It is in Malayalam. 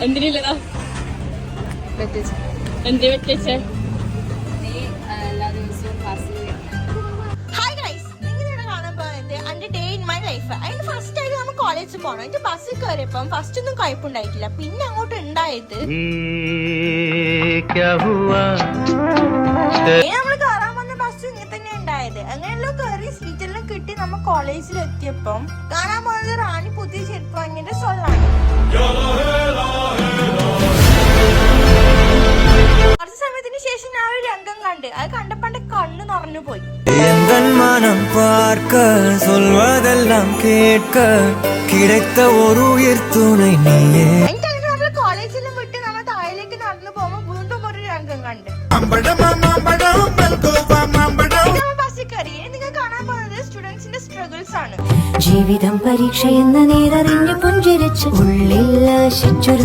എന്തിനില്ലതാ എന്ത് വെച്ചേ? കോളേജിൽ പോണം. എന്റെ ബസ്സിൽ കയറിയപ്പം ഫസ്റ്റ് ഒന്നും കുഴപ്പമുണ്ടായിട്ടില്ല. പിന്നെ അങ്ങോട്ട് ഉണ്ടായത് നമ്മള് കയറാൻ വന്ന ബസ് ഇങ്ങനെ തന്നെ ഉണ്ടായത്. അങ്ങനെയെല്ലാം കയറി സീറ്റെല്ലാം കിട്ടി നമ്മ കോളേജിൽ എത്തിയപ്പം കാണാൻ പോകുന്നത് റാണി പുതിയ ചെരുപ്പ് വാങ്ങിന്റെ സൊല്ലാണ്. കുറച്ച് സമയത്തിന് ശേഷം ഞാൻ ഒരു രംഗം കണ്ട്. അത് കണ്ടപ്പോ കണ്ണ് നിറഞ്ഞു പോയി. மனம் பார்க்க சொல்வதெல்லாம் கேட்க கிடைத்த ஒரு உயிர் துணை நீயே. നമ്മള് കോളേജിലും വിട്ട് നമ്മൾ താഴേക്ക് നടന്നു പോകുമ്പോ വീണ്ടും ഒരു രംഗം കണ്ട്. ബസ്സിൽ കയറി. നിങ്ങൾ കാണാൻ പോകുന്നത് സ്റ്റുഡൻസിന്റെ സ്ട്രഗിൾസ് ആണ്. ജീവിതം പരീക്ഷ എന്ന നേരറിഞ്ഞു പുഞ്ചിരിച്ച് ഉള്ളിൽ ആശിച്ചൊരു